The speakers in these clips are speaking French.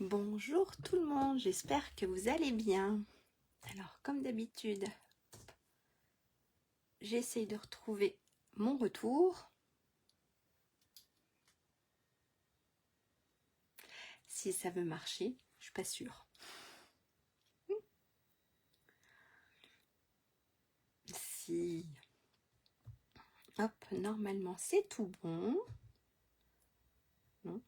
Bonjour tout le monde, j'espère que vous allez bien. Alors comme d'habitude, j'essaye de retrouver mon retour. Si ça veut marcher, je suis pas sûre. Si. Hop, normalement c'est tout bon. Non.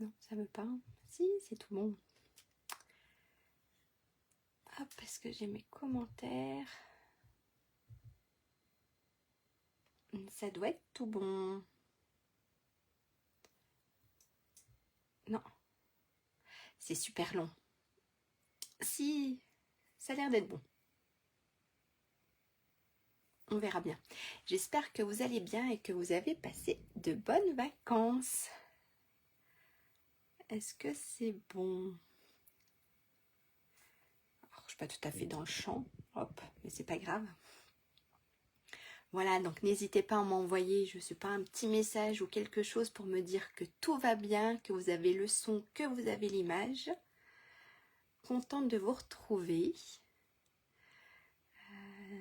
Non, ça veut pas. Si, c'est tout bon. Hop, est-ce que j'ai mes commentaires? Ça doit être tout bon. Non. C'est super long. Si, ça a l'air d'être bon. On verra bien. J'espère que vous allez bien et que vous avez passé de bonnes vacances. Est-ce que c'est bon? Alors, je ne suis pas tout à fait dans le champ. Hop, mais c'est pas grave. Voilà, donc n'hésitez pas à m'envoyer, je ne sais pas, un petit message ou quelque chose pour me dire que tout va bien, que vous avez le son, que vous avez l'image. Contente de vous retrouver.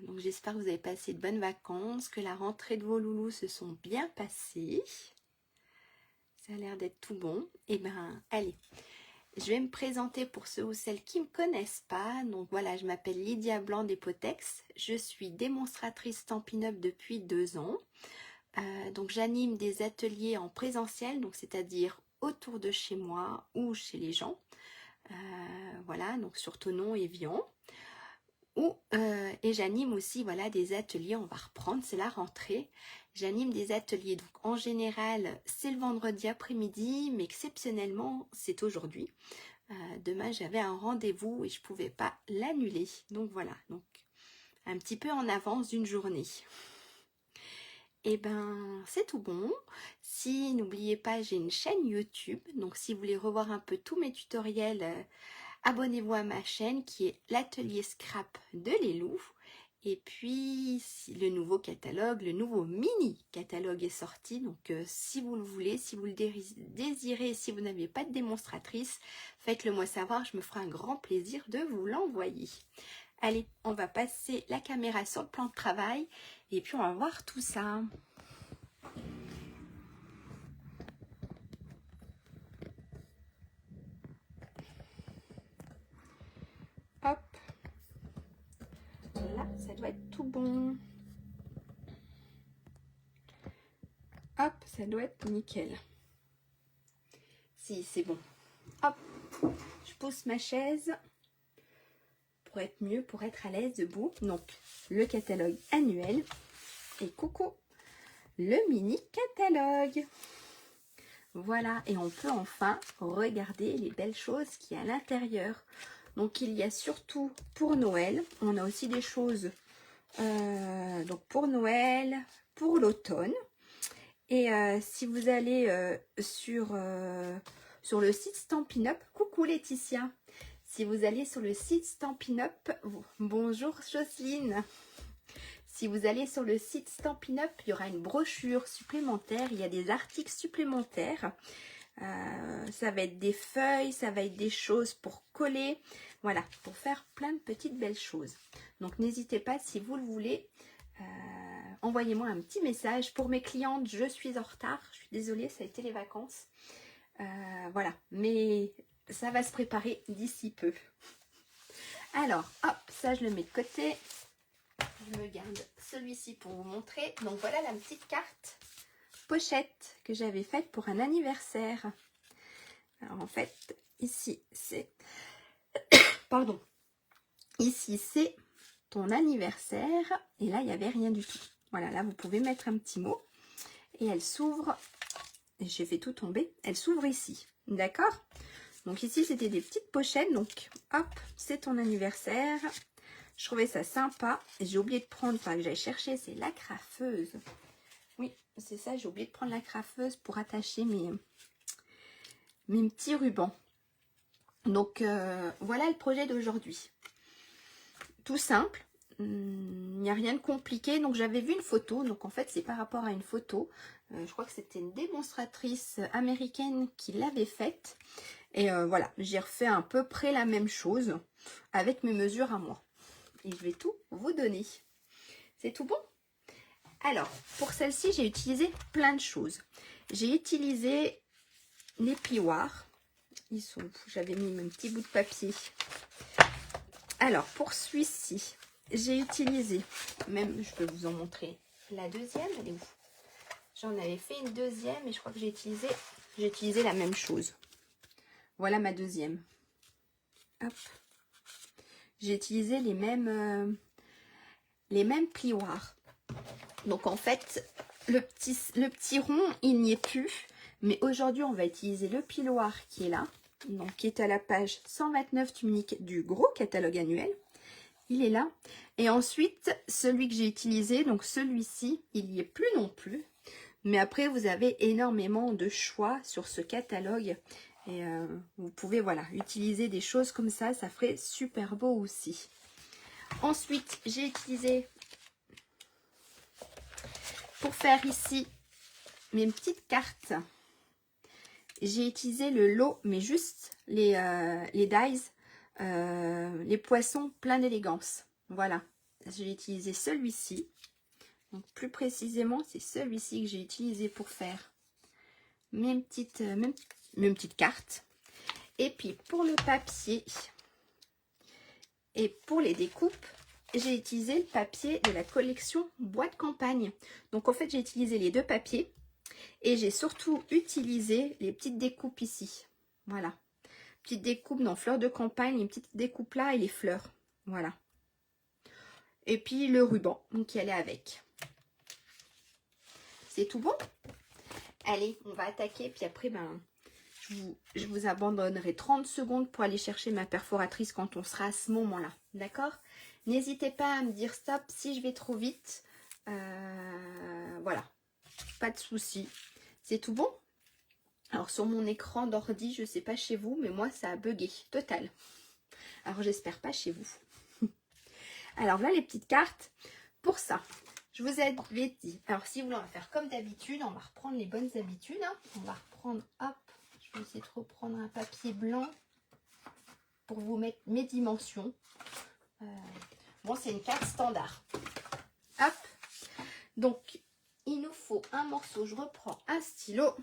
Donc j'espère que vous avez passé de bonnes vacances, que la rentrée de vos loulous se sont bien passées. Ça a l'air d'être tout bon. Eh bien, allez, je vais me présenter pour ceux ou celles qui ne me connaissent pas. Donc voilà, je m'appelle Lydia Blanc des Potex. Je suis démonstratrice Stampin' Up depuis 2 ans. Donc j'anime des ateliers en présentiel, donc c'est-à-dire autour de chez moi ou chez les gens. Voilà, donc sur Thonon et Vian. Et j'anime aussi voilà, des ateliers, on va reprendre, c'est la rentrée. J'anime des ateliers, donc en général c'est le vendredi après-midi, mais exceptionnellement c'est aujourd'hui. Demain j'avais un rendez-vous et je ne pouvais pas l'annuler. Donc voilà, donc un petit peu en avance d'une journée. Et ben c'est tout bon. Si n'oubliez pas, j'ai une chaîne YouTube, donc si vous voulez revoir un peu tous mes tutoriels, abonnez-vous à ma chaîne qui est l'atelier scrap de Lélou. Et puis le nouveau catalogue, le nouveau mini catalogue est sorti. Donc si vous le voulez, si vous le désirez, si vous n'avez pas de démonstratrice, faites-le moi savoir, je me ferai un grand plaisir de vous l'envoyer. Allez, on va passer la caméra sur le plan de travail et puis on va voir tout ça. Hop. Là, ça doit être tout bon. Hop, ça doit être nickel. Si, c'est bon. Hop, je pousse ma chaise pour être mieux, pour être à l'aise debout. Donc, le catalogue annuel. Et coucou, le mini catalogue. Voilà, et on peut enfin regarder les belles choses qu'il y a à l'intérieur. Donc, il y a surtout pour Noël. On a aussi des choses donc pour Noël, pour l'automne. Et si vous allez sur le site Stampin' Up, coucou Laetitia. Si vous allez sur le site Stampin' Up, bonjour Jocelyne. Si vous allez sur le site Stampin' Up, il y aura une brochure supplémentaire, il y a des articles supplémentaires. Ça va être des feuilles, ça va être des choses pour coller, voilà, pour faire plein de petites belles choses. Donc n'hésitez pas, si vous le voulez, envoyez-moi un petit message. Pour mes clientes, je suis en retard, je suis désolée, ça a été les vacances. Voilà, mais ça va se préparer d'ici peu. Alors, hop, ça je le mets de côté. Je me garde celui-ci pour vous montrer. Donc voilà la petite carte pochette que j'avais faite pour un anniversaire. Alors en fait, ici c'est... Pardon. Ici c'est ton anniversaire. Et là, il n'y avait rien du tout. Voilà, là vous pouvez mettre un petit mot. Et elle s'ouvre... Et j'ai fait tout tomber. Elle s'ouvre ici. D'accord? Donc ici, c'était des petites pochettes. Donc, hop, c'est ton anniversaire. Je trouvais ça sympa. Et j'ai oublié de prendre, enfin que j'allais chercher, c'est l'agrafeuse. Oui, c'est ça, j'ai oublié de prendre l'agrafeuse pour attacher mes petits rubans. Donc, voilà le projet d'aujourd'hui. Tout simple. Il n'y a rien de compliqué. Donc j'avais vu une photo. Donc en fait c'est par rapport à une photo. Je crois que c'était une démonstratrice américaine qui l'avait faite. Et voilà, j'ai refait à peu près la même chose avec mes mesures à moi. Et je vais tout vous donner. C'est tout bon? Alors, pour celle-ci, j'ai utilisé plein de choses. J'ai utilisé les plioirs. Ils sont, j'avais mis mon petit bout de papier. Alors, pour celui-ci, j'ai utilisé, même je peux vous en montrer la deuxième. Elle est où? J'en avais fait une deuxième et je crois que j'ai utilisé la même chose. Voilà ma deuxième. Hop. J'ai utilisé les mêmes plioirs. Donc en fait, le petit rond, il n'y est plus. Mais aujourd'hui, on va utiliser le plioir qui est là. Donc qui est à la page 129 du gros catalogue annuel. Il est là. Et ensuite, celui que j'ai utilisé, donc celui-ci, il n'y est plus non plus. Mais après, vous avez énormément de choix sur ce catalogue. Et vous pouvez, voilà, utiliser des choses comme ça. Ça ferait super beau aussi. Ensuite, j'ai utilisé, pour faire ici mes petites cartes, j'ai utilisé le lot, mais juste les dies, les poissons pleins d'élégance. Voilà, j'ai utilisé celui-ci. Donc plus précisément, c'est celui-ci que j'ai utilisé pour faire mes petites cartes. Et puis pour le papier et pour les découpes, j'ai utilisé le papier de la collection Bois de campagne. Donc en fait, j'ai utilisé les deux papiers et j'ai surtout utilisé les petites découpes ici. Voilà, petite découpe dans fleurs de campagne, les petites découpes là et les fleurs. Voilà. Et puis le ruban qui allait avec. C'est tout bon? Allez, on va attaquer. Puis après, ben, je vous abandonnerai 30 secondes pour aller chercher ma perforatrice quand on sera à ce moment-là. D'accord? N'hésitez pas à me dire stop si je vais trop vite. Voilà. Pas de souci. C'est tout bon? Alors, sur mon écran d'ordi, je ne sais pas chez vous, mais moi, ça a bugué. Total. Alors, j'espère pas chez vous. Alors, là, les petites cartes. Pour ça, je vous avais dit. Alors, si vous voulez, on va faire comme d'habitude. On va reprendre les bonnes habitudes. Hein. On va reprendre, hop. Je vais essayer de reprendre un papier blanc pour vous mettre mes dimensions. Bon, c'est une carte standard. Hop. Donc, il nous faut un morceau. Je reprends un stylo.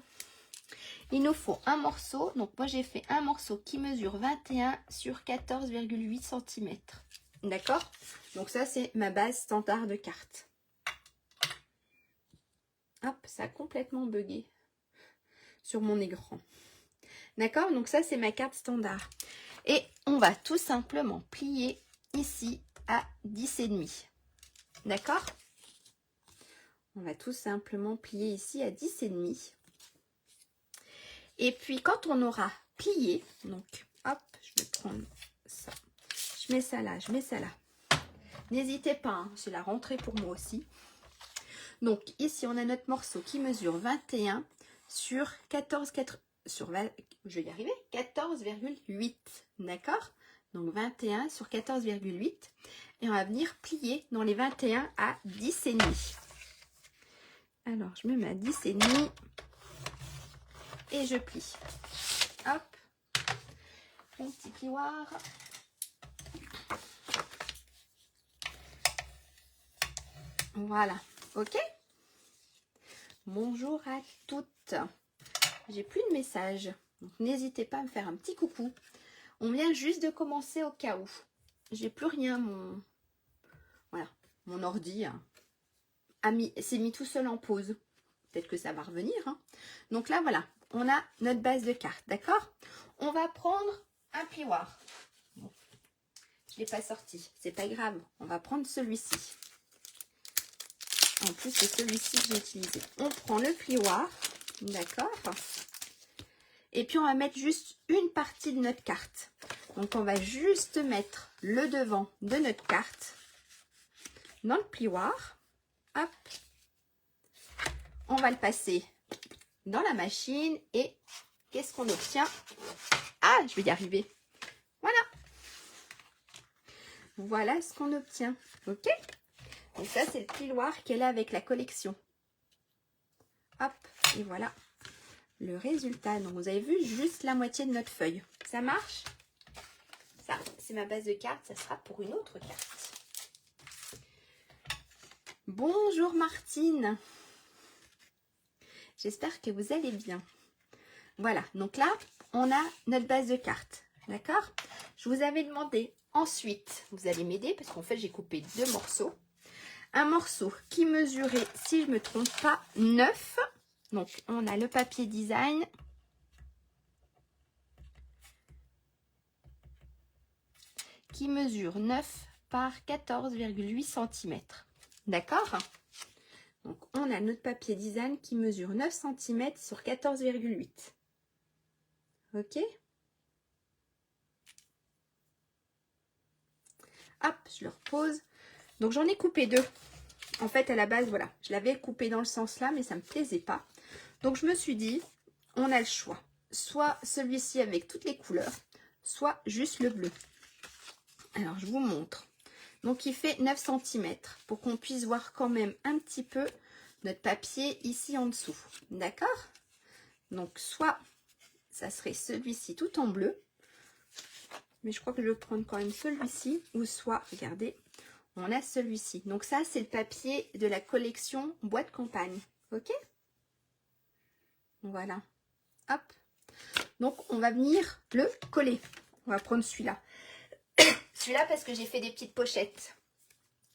Il nous faut un morceau. Donc, moi, j'ai fait un morceau qui mesure 21 sur 14,8 cm. D'accord? Donc, ça, c'est ma base standard de carte. Hop, ça a complètement bugué sur mon écran. D'accord? Donc, ça, c'est ma carte standard. Et on va tout simplement plier ici à 10,5. D'accord? On va tout simplement plier ici à 10,5. Et puis, quand on aura plié, donc, hop, je vais prendre ça. Je mets ça là, je mets ça là. N'hésitez pas, hein, c'est la rentrée pour moi aussi. Donc, ici, on a notre morceau qui mesure 21 sur 14,8. Je vais y arriver, 14,8. D'accord? Donc, 21 sur 14,8. Et on va venir plier dans les 21 à 10,5. Alors, je me mets à 10,5. Et je plie. Hop. Un petit plioir. Voilà. Ok? Bonjour à toutes. J'ai plus de messages. Donc n'hésitez pas à me faire un petit coucou. On vient juste de commencer au cas où. J'ai plus rien. Voilà. Mon ordi hein, s'est mis tout seul en pause. Peut-être que ça va revenir. Hein. Donc là, voilà. On a notre base de cartes. D'accord? On va prendre un plioir. Bon. Je ne l'ai pas sorti. C'est pas grave. On va prendre celui-ci. En plus, c'est celui-ci que j'ai utilisé. On prend le plioir. D'accord? Et puis, on va mettre juste une partie de notre carte. Donc, on va juste mettre le devant de notre carte dans le plioir. Hop. On va le passer dans la machine. Et qu'est-ce qu'on obtient? Ah, je vais y arriver. Voilà. voilà ce qu'on obtient. Ok? Et ça, c'est le piloir qu'elle a avec la collection. Hop, et voilà le résultat. Donc, vous avez vu juste la moitié de notre feuille. Ça marche? Ça, c'est ma base de cartes. Ça sera pour une autre carte. Bonjour Martine. J'espère que vous allez bien. Voilà, donc là, on a notre base de cartes. D'accord? Je vous avais demandé ensuite, vous allez m'aider parce qu'en fait, j'ai coupé 2 morceaux. Un morceau qui mesurait, si je ne me trompe pas, 9. Donc, on a le papier design. Qui mesure 9 par 14,8 cm. D'accord? Donc, on a notre papier design qui mesure 9 cm sur 14,8. Ok? Hop, je le repose. Donc, j'en ai coupé 2. En fait, à la base, voilà, je l'avais coupé dans le sens là, mais ça ne me plaisait pas. Donc, je me suis dit, on a le choix. Soit celui-ci avec toutes les couleurs, soit juste le bleu. Alors, je vous montre. Donc, il fait 9 cm pour qu'on puisse voir quand même un petit peu notre papier ici en dessous. D'accord? Donc, soit ça serait celui-ci tout en bleu. Mais je crois que je vais prendre quand même celui-ci. Ou soit, regardez, on a celui-ci. Donc, ça, c'est le papier de la collection Boîte Campagne. Ok? Voilà. Hop. Donc, on va venir le coller. On va prendre celui-là. Celui-là parce que j'ai fait des petites pochettes.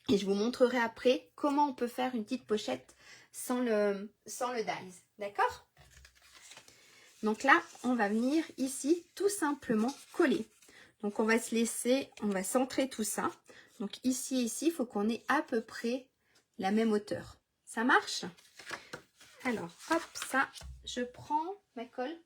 Et je vous montrerai après comment on peut faire une petite pochette sans le dies. D'accord? Donc là, on va venir ici tout simplement coller. Donc, on va se laisser, on va centrer tout ça. Donc, ici et ici, il faut qu'on ait à peu près la même hauteur. Ça marche? Alors, hop, ça, je prends ma colle.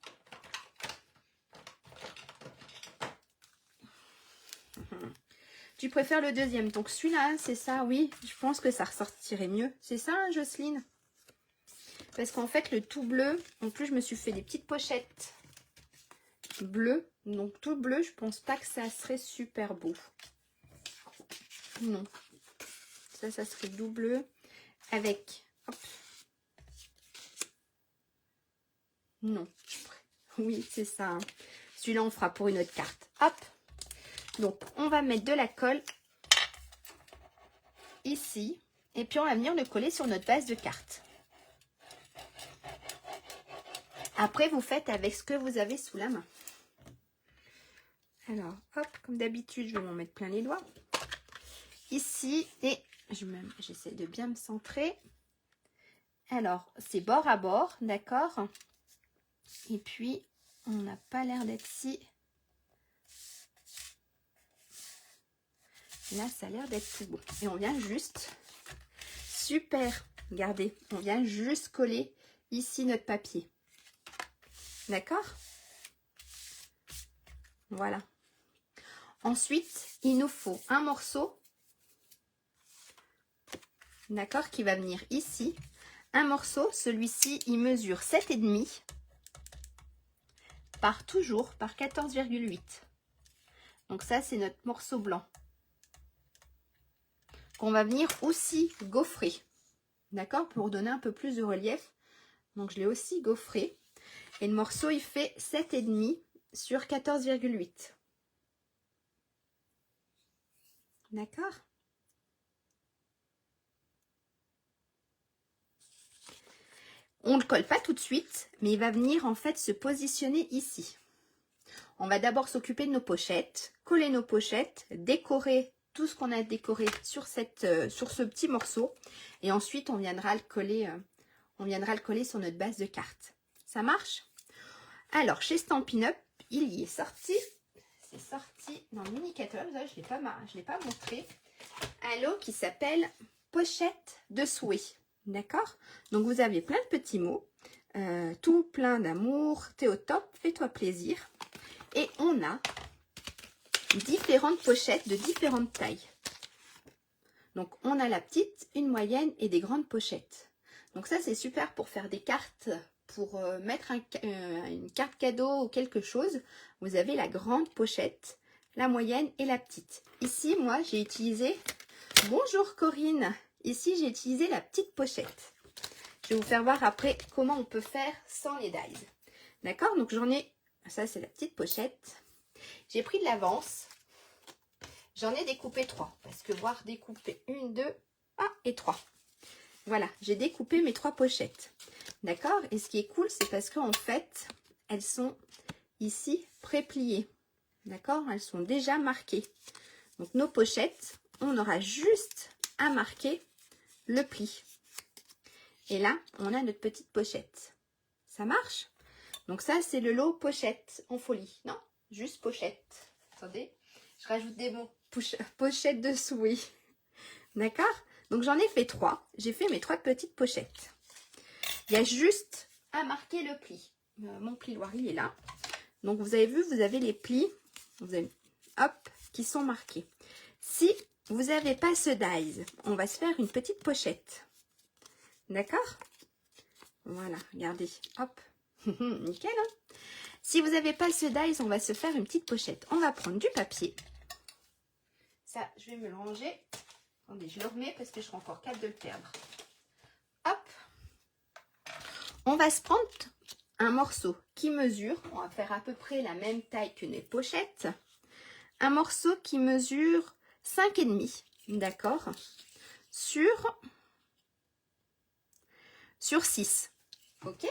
Tu préfères le deuxième. Donc celui-là, c'est ça, oui. Je pense que ça ressortirait mieux. C'est ça, hein, Jocelyne? Parce qu'en fait, le tout bleu, en plus, je me suis fait des petites pochettes bleues. Donc tout bleu, je pense pas que ça serait super beau. Non. Ça serait tout bleu avec... Hop. Non. Oui, c'est ça. Hein. Celui-là, on fera pour une autre carte. Hop. Donc, on va mettre de la colle ici. Et puis, on va venir le coller sur notre base de cartes. Après, vous faites avec ce que vous avez sous la main. Alors, hop, comme d'habitude, je vais m'en mettre plein les doigts. Ici, et j'essaie de bien me centrer. Alors, c'est bord à bord, d'accord? Et puis, on n'a pas l'air d'être si... Là, ça a l'air d'être tout beau. Et on vient juste... Super! Regardez, on vient juste coller ici notre papier. D'accord? Voilà. Ensuite, il nous faut un morceau, d'accord, qui va venir ici. Un morceau, celui-ci, il mesure 7,5 par 14,8. Donc ça, c'est notre morceau blanc. Qu'on va venir aussi gaufrer. D'accord? Pour donner un peu plus de relief. Donc je l'ai aussi gaufré. Et le morceau, il fait 7,5 sur 14,8. D'accord? On ne le colle pas tout de suite, mais il va venir en fait se positionner ici. On va d'abord s'occuper de nos pochettes, coller nos pochettes, décorer tout ce qu'on a décoré sur ce petit morceau. Et ensuite, on viendra le coller sur notre base de cartes. Ça marche? Alors, chez Stampin' Up, il y est sorti. C'est sorti dans le mini catalogue. Je ne l'ai pas montré. Un lot qui s'appelle Pochette de souhait. D'accord? Donc, vous avez plein de petits mots. Tout plein d'amour. T'es au top. Fais-toi plaisir. Et on a différentes pochettes de différentes tailles. Donc, on a la petite, une moyenne et des grandes pochettes. Donc, ça, c'est super pour faire des cartes, pour mettre une carte cadeau ou quelque chose. Vous avez la grande pochette la moyenne et la petite. Ici, moi, j'ai utilisé... Bonjour Corinne. Ici, j'ai utilisé la petite pochette. Je vais vous faire voir après comment on peut faire sans les dies. D'accord? Donc, j'en ai... Ça, c'est la petite pochette. J'ai pris de l'avance. J'en ai découpé 3. Parce que voir découper 1, 2, et 3. Voilà, j'ai découpé mes 3 pochettes. D'accord? Et ce qui est cool, c'est parce qu'en fait, elles sont ici pré-pliées. D'accord? Elles sont déjà marquées. Donc, nos pochettes, on aura juste à marquer le pli. Et là, on a notre petite pochette. Ça marche? Donc ça, c'est le lot pochette en folie. Non, juste pochette. Attendez, je rajoute des mots. Pochette dessous, oui. D'accord? Donc j'en ai fait 3. J'ai fait mes 3 petites pochettes. Il y a juste à marquer le pli. Mon plioir, il est là. Donc vous avez vu, vous avez les plis. Vous avez, hop, qui sont marqués. Si vous n'avez pas ce dies, on va se faire une petite pochette. D'accord? Voilà, regardez. Hop. Nickel, hein? Si vous n'avez pas ce dies, on va se faire une petite pochette. On va prendre du papier. Ça, je vais me le ranger. Attendez, je le remets parce que je serai encore capable de le perdre. Hop. On va se prendre un morceau qui mesure. On va faire à peu près la même taille que les pochettes. Un morceau qui mesure 5,5. D'accord? Sur 6. Ok?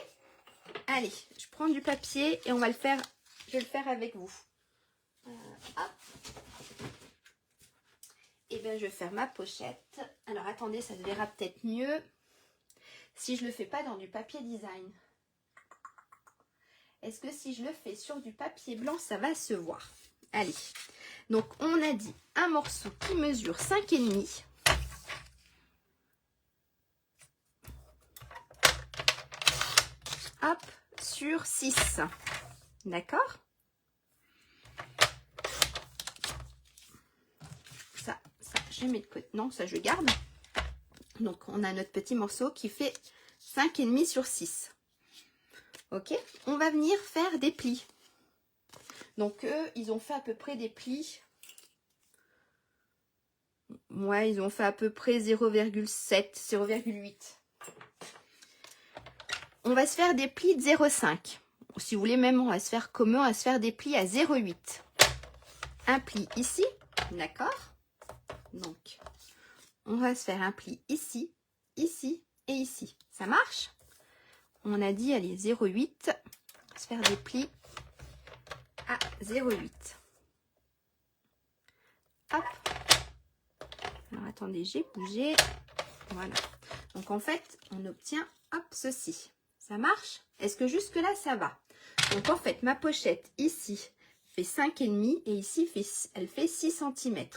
Allez, je prends du papier et on va le faire. Je vais le faire avec vous. Hop. Et bien, je vais faire ma pochette. Alors, attendez, ça se verra peut-être mieux si je ne le fais pas dans du papier design. Est-ce que si je le fais sur du papier blanc, ça va se voir? Allez. Donc, on a dit un morceau qui mesure 5,5. Hop, sur 6. D'accord? Ça, je mets de côté. Non, ça, je garde. Donc, on a notre petit morceau qui fait 5,5 sur 6. Ok? On va venir faire des plis. Donc, eux, ils ont fait à peu près des plis. Ouais, ils ont fait à peu près 0,7, 0,8. On va se faire des plis de 0,5. Si vous voulez, même, on va se faire comment? On va se faire des plis à 0,8. Un pli ici. D'accord? Donc, on va se faire un pli ici, ici et ici. Ça marche? On a dit, allez, 0,8. On va se faire des plis à 0,8. Hop. Alors, attendez, j'ai bougé. Voilà. Donc, en fait, on obtient, hop, ceci. Ça marche? Est-ce que jusque-là, ça va? Donc, en fait, ma pochette, ici, fait 5,5 et ici, elle fait 6 cm.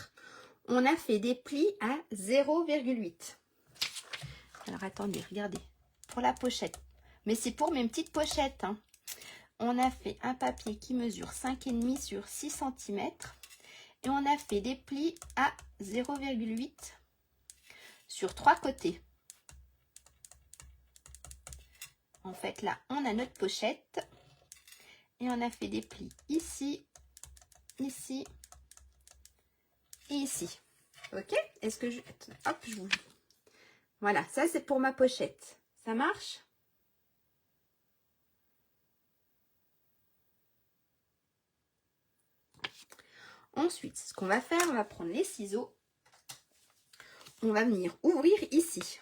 On a fait des plis à 0,8. Alors, attendez, regardez. Pour la pochette. Mais c'est pour mes petites pochettes, hein. On a fait un papier qui mesure 5,5 sur 6 cm. Et on a fait des plis à 0,8 sur 3 côtés. En fait, là, on a notre pochette. Et on a fait des plis ici, ici et ici. Ok? Est-ce que je... Hop, je vous... Voilà, ça c'est pour ma pochette. Ça marche? Ensuite, ce qu'on va faire, on va prendre les ciseaux. On va venir ouvrir ici.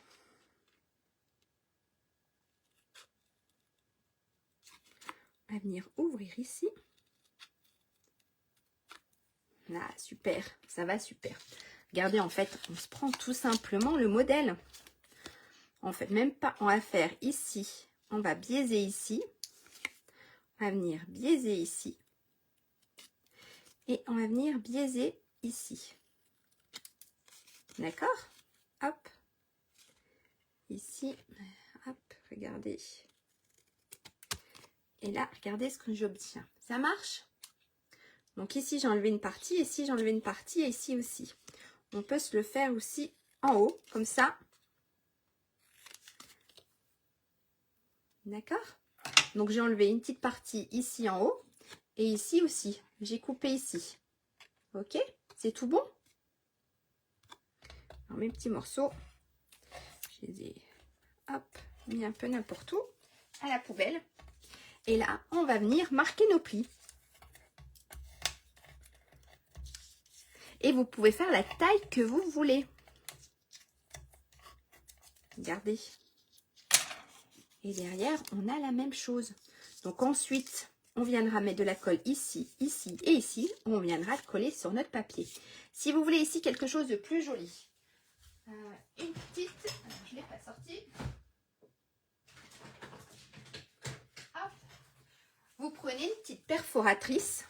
On va venir ouvrir ici. Là, super, ça va super. Regardez, en fait, on se prend tout simplement le modèle. En fait, même pas, on va faire ici. On va biaiser ici. On va venir biaiser ici. Et on va venir biaiser ici. D'accord? Hop. Ici. Hop, regardez. Et là, regardez ce que j'obtiens. Ça marche? Donc ici, j'ai enlevé une partie. Ici, j'ai enlevé une partie. Et ici aussi. On peut se le faire aussi en haut, comme ça. D'accord? Donc, j'ai enlevé une petite partie ici en haut. Et ici aussi. J'ai coupé ici. Ok, c'est tout bon. Alors, mes petits morceaux, je les ai hop, mis un peu n'importe où, à la poubelle. Et là, on va venir marquer nos plis. Et vous pouvez faire la taille que vous voulez. Regardez. Et derrière, on a la même chose. Donc ensuite, on viendra mettre de la colle ici, ici et ici. On viendra le coller sur notre papier. Si vous voulez ici quelque chose de plus joli, une petite, alors je ne l'ai pas sortie. Hop. Vous prenez une petite perforatrice.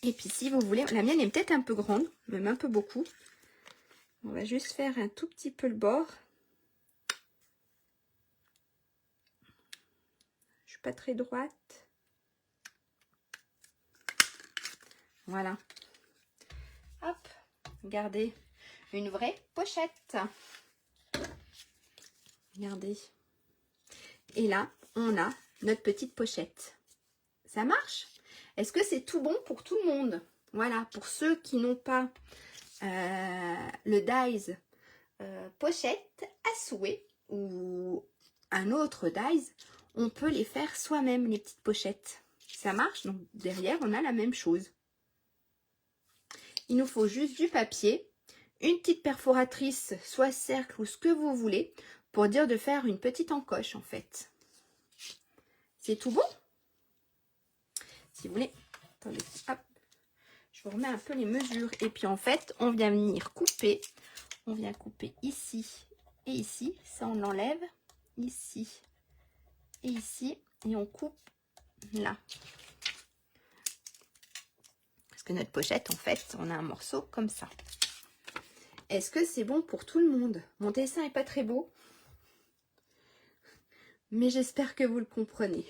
Et puis si vous voulez, la mienne est peut-être un peu grande, même un peu beaucoup. On va juste faire un tout petit peu le bord. Je suis pas très droite. Voilà. Hop, regardez, une vraie pochette. Regardez. Et là, on a notre petite pochette. Ça marche? Est-ce que c'est tout bon pour tout le monde? Voilà, pour ceux qui n'ont pas le dies pochette à souhait ou un autre dies, on peut les faire soi-même, les petites pochettes. Ça marche, donc derrière, on a la même chose. Il nous faut juste du papier, une petite perforatrice, soit cercle ou ce que vous voulez, pour dire de faire une petite encoche en fait. C'est tout bon? Si vous voulez, attendez, hop, je vous remets un peu les mesures. Et puis en fait, on vient venir couper. On vient couper ici et ici. Ça, on l'enlève. Ici et ici. Et on coupe là. Parce que notre pochette, en fait, on a un morceau comme ça. Est-ce que c'est bon pour tout le monde? Mon dessin n'est pas très beau. Mais j'espère que vous le comprenez.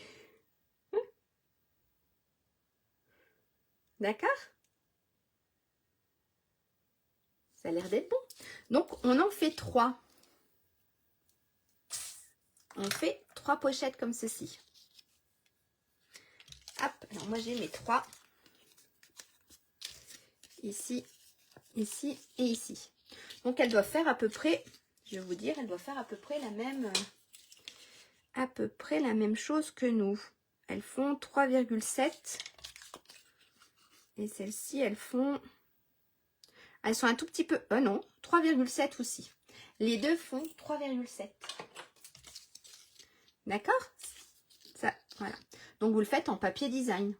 D'accord? Ça a l'air d'être bon. Donc, on en fait 3. On fait 3 pochettes comme ceci. Hop, alors moi j'ai mes 3. Ici, ici et ici. Donc, elles doivent faire à peu près, je vais vous dire, elles doivent faire à peu près la même chose que nous. Elles font 3,7. Et celles-ci, elles sont un tout petit peu, non, 3,7 aussi. Les deux font 3,7. D'accord? Ça, voilà. Donc, vous le faites en papier design.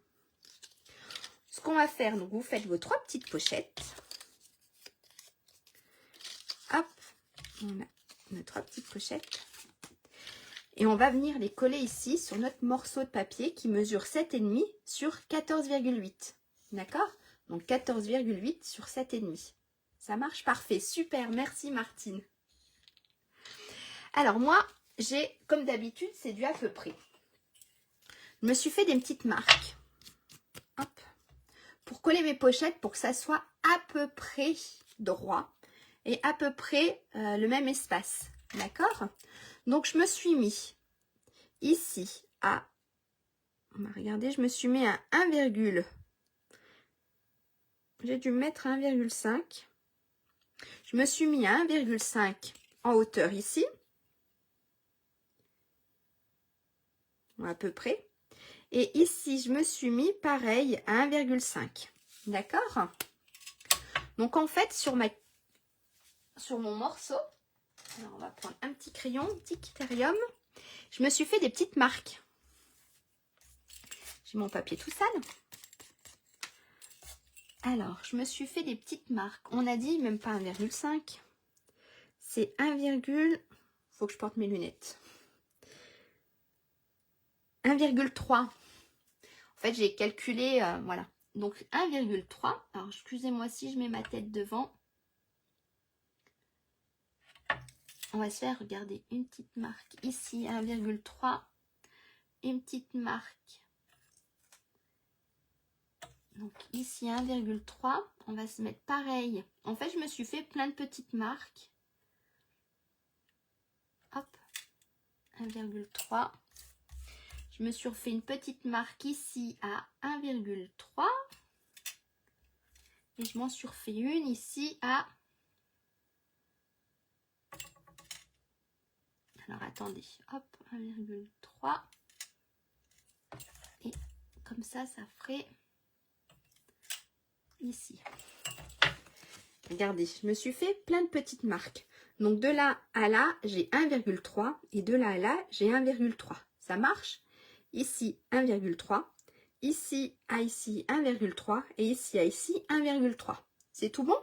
Ce qu'on va faire, donc vous faites vos 3 petites pochettes. Hop, on a nos 3 petites pochettes. Et on va venir les coller ici sur notre morceau de papier qui mesure 7,5 sur 14,8. D'accord? Donc 14,8 sur 7,5. Ça marche parfait. Super, merci Martine. Alors moi, j'ai, comme d'habitude, c'est du à peu près. Je me suis fait des petites marques. Hop. Pour coller mes pochettes, pour que ça soit à peu près droit et à peu près le même espace. D'accord? Donc, je me suis mis ici à, on va regarder, je me suis mis à 1, j'ai dû mettre 1,5. Je me suis mis à 1,5 en hauteur ici. À peu près. Et ici, je me suis mis pareil à 1,5. D'accord? Donc, en fait, sur mon morceau, alors on va prendre un petit crayon, un petit Criterium. Je me suis fait des petites marques. J'ai mon papier tout sale. Alors, je me suis fait des petites marques. On a dit même pas 1,5. C'est 1, faut que je porte mes lunettes. 1,3. En fait, j'ai calculé, voilà. Donc, 1,3. Alors, excusez-moi si je mets ma tête devant. On va se faire, regardez, une petite marque ici, 1,3. Une petite marque. Donc, ici, 1,3. On va se mettre pareil. En fait, je me suis fait plein de petites marques. Hop. 1,3. Je me suis refait une petite marque ici à 1,3. Et je m'en surfais une ici à... Alors attendez, hop, 1,3. Et comme ça ferait ici. Regardez, je me suis fait plein de petites marques. Donc de là à là, j'ai 1,3 et de là à là, j'ai 1,3. Ça marche? Ici, 1,3. Ici à ici, 1,3. Et ici à ici, 1,3. C'est tout bon?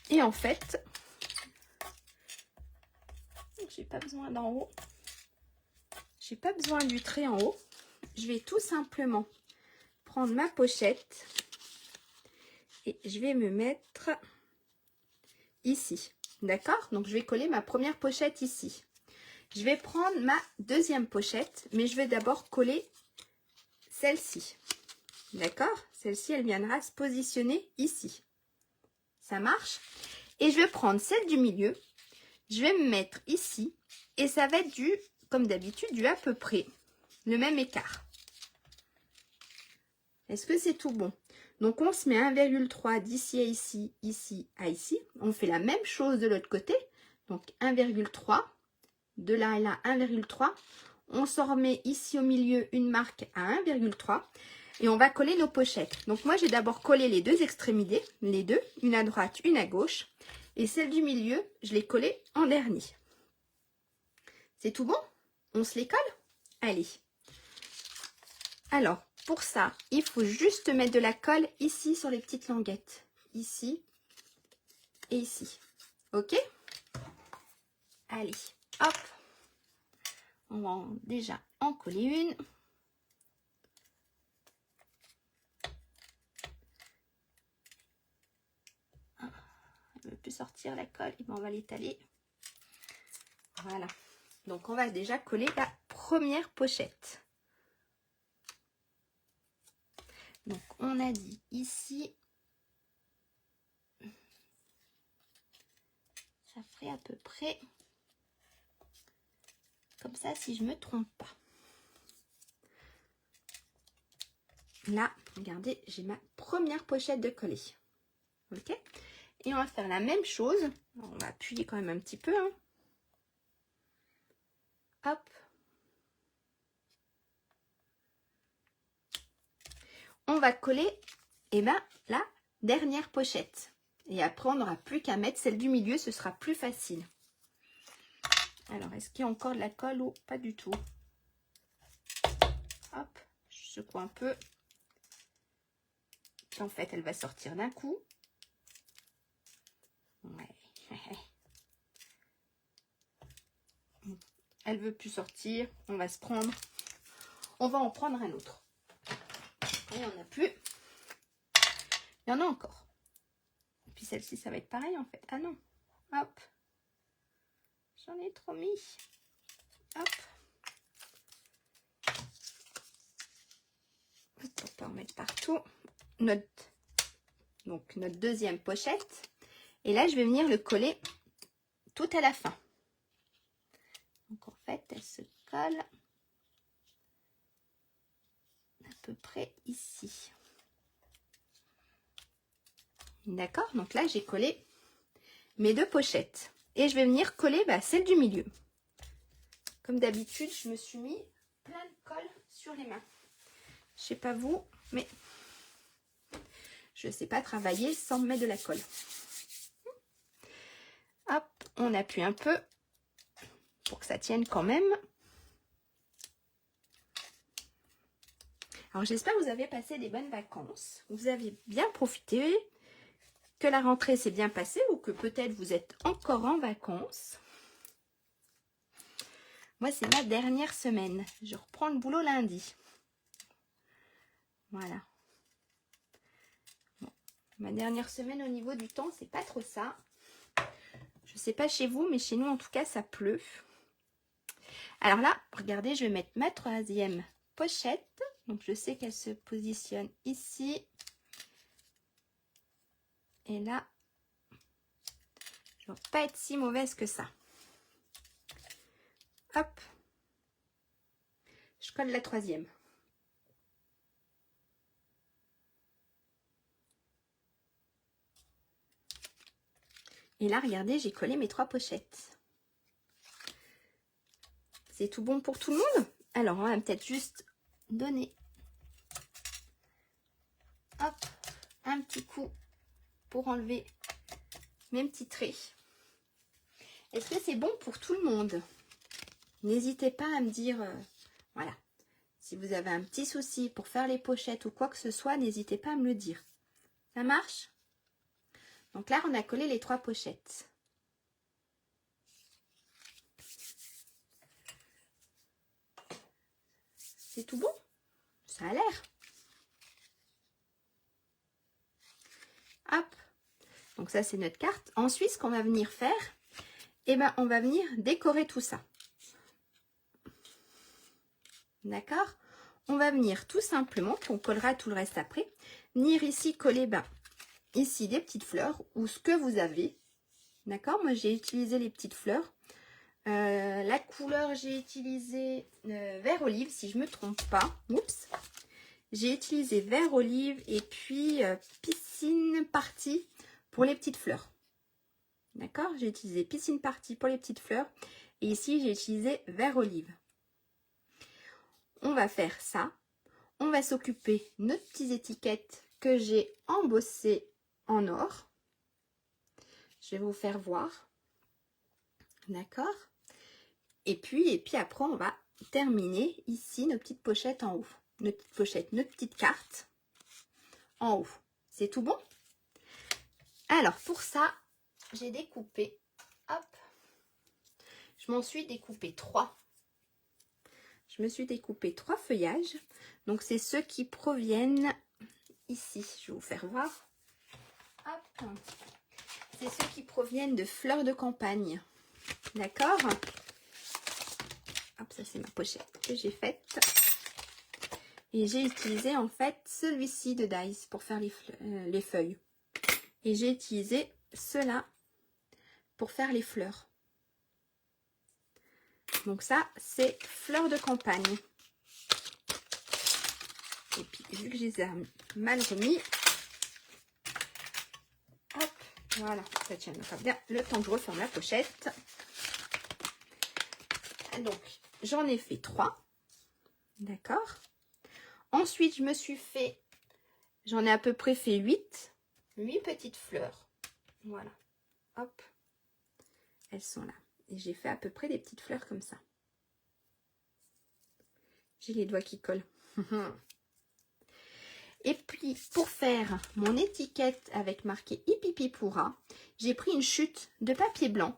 Et en fait, j'ai pas besoin d'en haut. J'ai pas besoin du trait en haut. Je vais tout simplement prendre ma pochette et je vais me mettre ici. D'accord? Donc je vais coller ma première pochette ici. Je vais prendre ma deuxième pochette, mais je vais d'abord coller celle-ci. D'accord? Celle-ci, elle viendra se positionner ici. Ça marche? Et je vais prendre celle du milieu. Je vais me mettre ici. Et ça va être du, comme d'habitude, du à peu près le même écart. Est-ce que c'est tout bon? Donc on se met 1,3 d'ici à ici, ici à ici. On fait la même chose de l'autre côté. Donc 1,3. De là à là, 1,3. On s'en remet ici au milieu une marque à 1,3. Et on va coller nos pochettes. Donc moi, j'ai d'abord collé les deux extrémités. Les deux, une à droite, une à gauche. Et celle du milieu, je l'ai collée en dernier. C'est tout bon? On se les colle? Allez. Alors, pour ça, il faut juste mettre de la colle ici sur les petites languettes. Ici et ici. Ok? Allez, hop. On va déjà en coller une. Elle ne veut plus sortir la colle. Et ben, on va l'étaler. Voilà. Donc, on va déjà coller la première pochette. Donc, on a dit ici, ça ferait à peu près comme ça si je ne me trompe pas. Là, regardez, j'ai ma première pochette de coller. Ok? Et on va faire la même chose. On va appuyer quand même un petit peu. Hein. Hop. On va coller la dernière pochette. Et après, on n'aura plus qu'à mettre celle du milieu. Ce sera plus facile. Alors, est-ce qu'il y a encore de la colle ou pas du tout? Hop. Je secoue un peu. Puis en fait, elle va sortir d'un coup. Ouais. Elle veut plus sortir. On va se prendre. On va en prendre un autre. Il n'y en a plus. Il y en a encore. Et puis celle-ci, ça va être pareil en fait. Ah non. Hop. J'en ai trop mis. Hop. On peut en mettre partout. Donc notre deuxième pochette. Et là, je vais venir le coller tout à la fin. Donc en fait, elle se colle à peu près ici. D'accord? Donc là, j'ai collé mes deux pochettes. Et je vais venir coller celle du milieu. Comme d'habitude, je me suis mis plein de colle sur les mains. Je sais pas vous, mais je ne sais pas travailler sans me mettre de la colle. Hop, on appuie un peu pour que ça tienne quand même. Alors j'espère que vous avez passé des bonnes vacances. Vous avez bien profité, que la rentrée s'est bien passée ou que peut-être vous êtes encore en vacances. Moi, c'est ma dernière semaine. Je reprends le boulot lundi. Voilà. Bon. Ma dernière semaine au niveau du temps, c'est pas trop ça. Je sais pas chez vous, mais chez nous, en tout cas, ça pleut. Alors là, regardez, je vais mettre ma troisième pochette. Donc, je sais qu'elle se positionne ici. Et là, je ne vais pas être si mauvaise que ça. Hop. Je colle la troisième. Et là, regardez, j'ai collé mes 3 pochettes. C'est tout bon pour tout le monde? Alors, on va peut-être juste donner hop, un petit coup pour enlever mes petits traits. Est-ce que c'est bon pour tout le monde? N'hésitez pas à me dire, voilà, si vous avez un petit souci pour faire les pochettes ou quoi que ce soit, n'hésitez pas à me le dire. Ça marche? Donc là, on a collé les 3 pochettes. C'est tout bon? Ça a l'air. Hop. Donc ça, c'est notre carte. Ensuite, ce qu'on va venir faire, eh ben, on va venir décorer tout ça. D'accord? On va venir tout simplement, puis on collera tout le reste après, venir ici coller ici des petites fleurs ou ce que vous avez. D'accord? Moi, j'ai utilisé les petites fleurs. La couleur, j'ai utilisé vert olive, si je ne me trompe pas. Oups! J'ai utilisé vert olive et puis piscine party pour les petites fleurs. D'accord? J'ai utilisé piscine party pour les petites fleurs. Et ici, j'ai utilisé vert olive. On va faire ça. On va s'occuper de nos petites étiquettes que j'ai embossées en or. Je vais vous faire voir. D'accord? Et puis après, on va terminer ici nos petites pochettes en haut. Nos petites pochettes, notre petite carte en haut. C'est tout bon? Alors, pour ça, j'ai découpé, hop, je m'en suis découpé 3. Je me suis découpé 3 feuillages. Donc, c'est ceux qui proviennent ici. Je vais vous faire voir. Hop. C'est ceux qui proviennent de fleurs de campagne. D'accord? Hop, ça c'est ma pochette que j'ai faite. Et j'ai utilisé en fait celui-ci de Dice pour faire les feuilles. Et j'ai utilisé cela pour faire les fleurs. Donc ça, c'est fleurs de campagne. Et puis, vu que je les ai mal remis, hop, voilà, ça tient encore bien le temps que je referme la pochette. Donc, j'en ai fait 3. D'accord. Ensuite, je me suis fait, j'en ai à peu près fait 8 petites fleurs. Voilà, hop, elles sont là. Et j'ai fait à peu près des petites fleurs comme ça. J'ai les doigts qui collent. Et puis, pour faire mon étiquette avec marqué Hippipipura, j'ai pris une chute de papier blanc.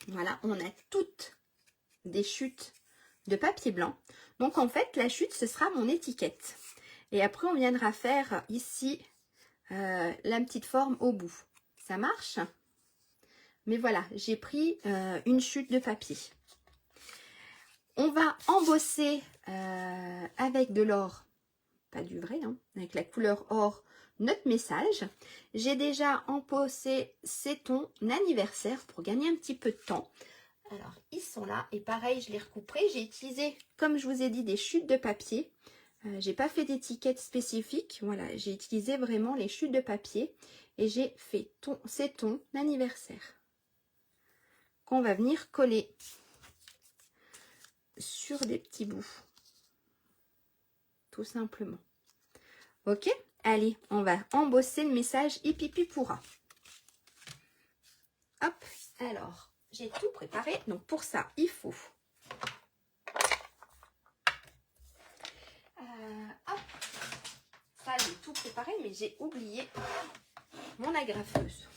Voilà, on a toutes des chutes de papier blanc. Donc, en fait, la chute, ce sera mon étiquette. Et après, on viendra faire ici la petite forme au bout. Ça marche? Mais voilà, j'ai pris une chute de papier. On va embosser avec de l'or, pas du vrai, hein, avec la couleur or, notre message. J'ai déjà embossé ces tons anniversaire pour gagner un petit peu de temps. Alors, ils sont là. Et pareil, je les recouperai. J'ai utilisé, comme je vous ai dit, des chutes de papier. J'ai pas fait d'étiquette spécifique. Voilà, j'ai utilisé vraiment les chutes de papier. Et j'ai fait ces tons d'anniversaire qu'on va venir coller sur des petits bouts. Tout simplement. Ok? Allez, on va embosser le message Hippipipura. Hop, alors, j'ai tout préparé. Donc, pour ça, il faut... hop, ça, j'ai tout préparé, mais j'ai oublié mon agrafeuse.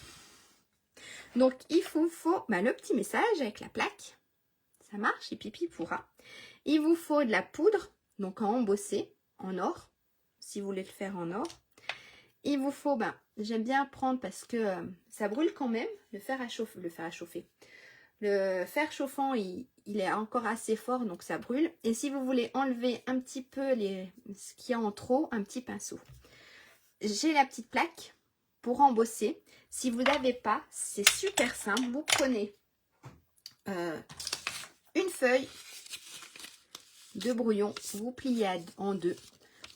Donc, il faut le petit message avec la plaque. Ça marche, Hippipipura. Il vous faut de la poudre, donc à embosser en or, si vous voulez le faire en or. Il vous faut, j'aime bien prendre parce que ça brûle quand même, le fer à chauffer. Le fer chauffant, il est encore assez fort, donc ça brûle. Et si vous voulez enlever un petit peu ce qu'il y a en trop, un petit pinceau. J'ai la petite plaque pour embosser. Si vous n'avez pas, c'est super simple. Vous prenez une feuille de brouillon, vous pliez en deux,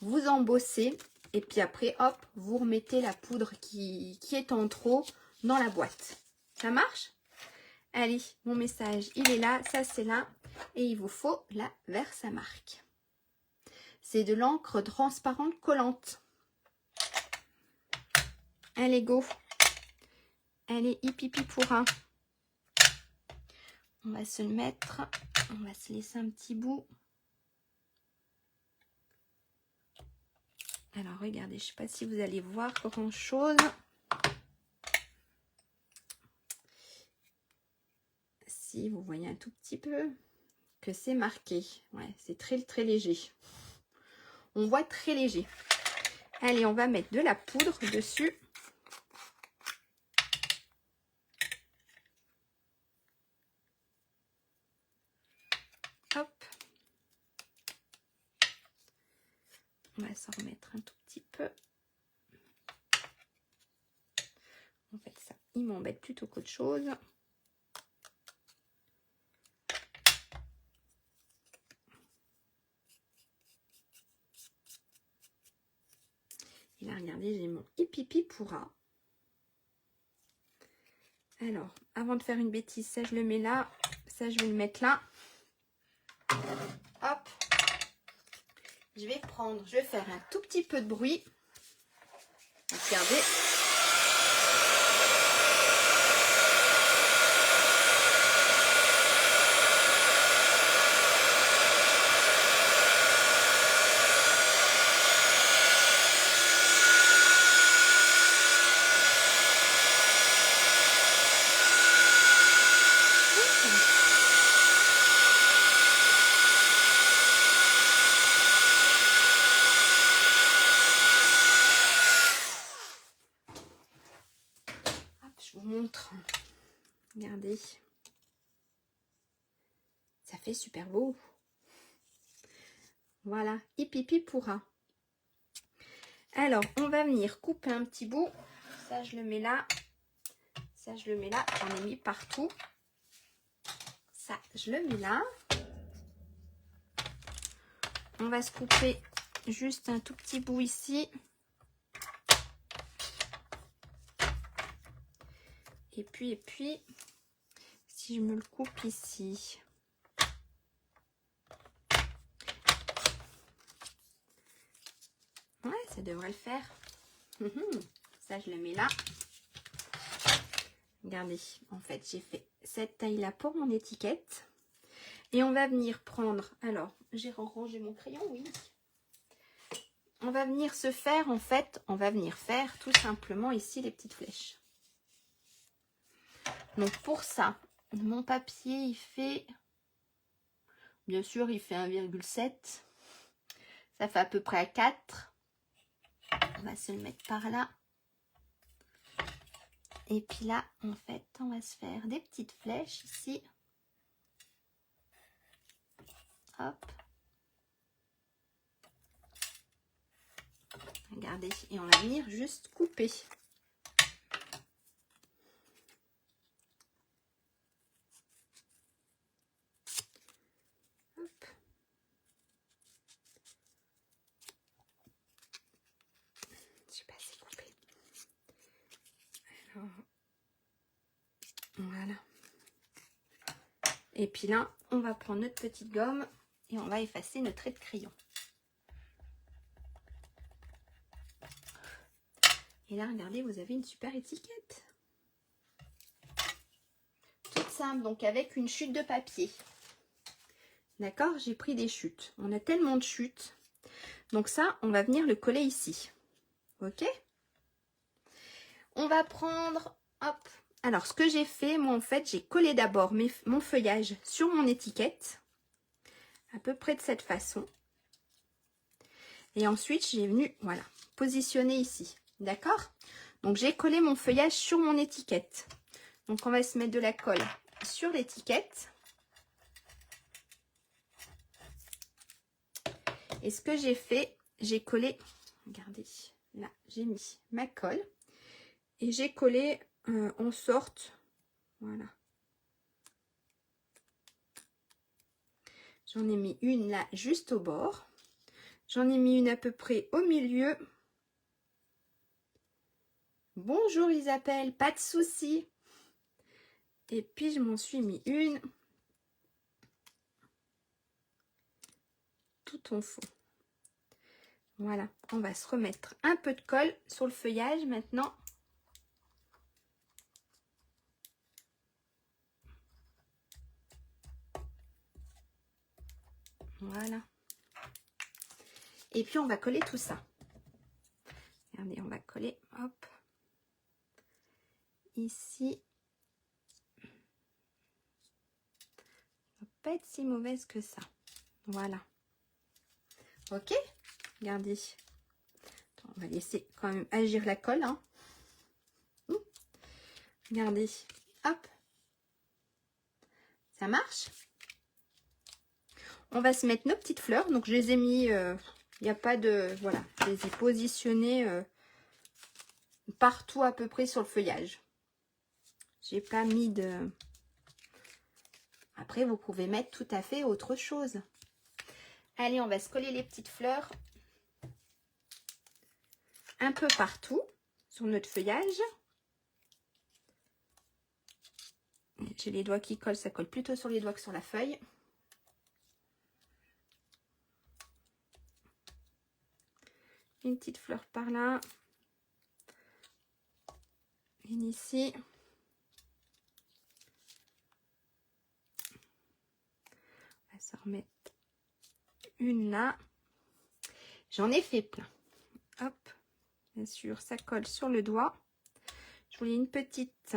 vous embossez et puis après, hop, vous remettez la poudre qui est en trop dans la boîte. Ça marche? Allez, mon message, il est là, ça c'est là. Et il vous faut la Versamark. C'est de l'encre transparente collante. Allez, go. Allez, hipipi pour un. On va se le mettre. On va se laisser un petit bout. Alors, regardez, je ne sais pas si vous allez voir grand chose. Si vous voyez un tout petit peu que c'est marqué. Ouais, c'est très très léger. On voit très léger. Allez, on va mettre de la poudre dessus. Hop. On va s'en remettre un tout petit peu. En fait, ça, il m'embête plutôt qu'autre chose. Et là, regardez, j'ai mon hipipi pourra. Alors, avant de faire une bêtise, ça, je le mets là. Ça, je vais le mettre là. Hop. Je vais faire un tout petit peu de bruit. Regardez. Je vous montre. Regardez. Ça fait super beau. Voilà. Hipipi pourra. Alors, on va venir couper un petit bout. Ça, je le mets là. Ça, je le mets là. J'en ai mis partout. Ça, je le mets là. On va se couper juste un tout petit bout ici. Et puis, si je me le coupe ici. Ouais, ça devrait le faire. Ça, je le mets là. Regardez, en fait, j'ai fait cette taille-là pour mon étiquette. Et on va venir prendre... Alors, j'ai rangé mon crayon, oui. On va venir se faire, en fait, on va venir faire tout simplement ici les petites flèches. Donc, pour ça, mon papier, il fait... Bien sûr, il fait 1,7. Ça fait à peu près à 4. On va se le mettre par là. Et puis là, en fait, on va se faire des petites flèches ici. Hop. Regardez. Et on va venir juste couper. Hop. Je sais pas si couper. Alors, voilà. Et puis là, on va prendre notre petite gomme et on va effacer notre trait de crayon. Et là, regardez, vous avez une super étiquette. Toute simple, donc avec une chute de papier. D'accord? J'ai pris des chutes. On a tellement de chutes. Donc ça, on va venir le coller ici. Ok? On va prendre... Hop. Alors, ce que j'ai fait, moi, en fait, j'ai collé d'abord mon feuillage sur mon étiquette. À peu près de cette façon. Et ensuite, j'ai venu, voilà, positionner ici. D'accord? Donc, j'ai collé mon feuillage sur mon étiquette. Donc, on va se mettre de la colle sur l'étiquette. Et ce que j'ai fait, j'ai collé, regardez, là, j'ai mis ma colle. Et j'ai collé en sorte, voilà. J'en ai mis une là, juste au bord. J'en ai mis une à peu près au milieu. Bonjour Isabelle, pas de souci. Et puis je m'en suis mis une tout en fond. Voilà, on va se remettre un peu de colle sur le feuillage maintenant. Voilà. Et puis on va coller tout ça. Regardez, on va coller, hop, ici. Ça va pas être si mauvaise que ça. Voilà. Ok, regardez. Attends, on va laisser quand même agir la colle. Hein. Regardez, hop. Ça marche. On va se mettre nos petites fleurs. Donc je les ai mis, il n'y a pas de... Voilà, je les ai positionnées partout à peu près sur le feuillage. J'ai pas mis de... Après, vous pouvez mettre tout à fait autre chose. Allez, on va se coller les petites fleurs un peu partout sur notre feuillage. J'ai les doigts qui collent, ça colle plutôt sur les doigts que sur la feuille. Une petite fleur par là. Une ici. On va se remettre une là. J'en ai fait plein. Hop. Bien sûr, ça colle sur le doigt. Je voulais une petite.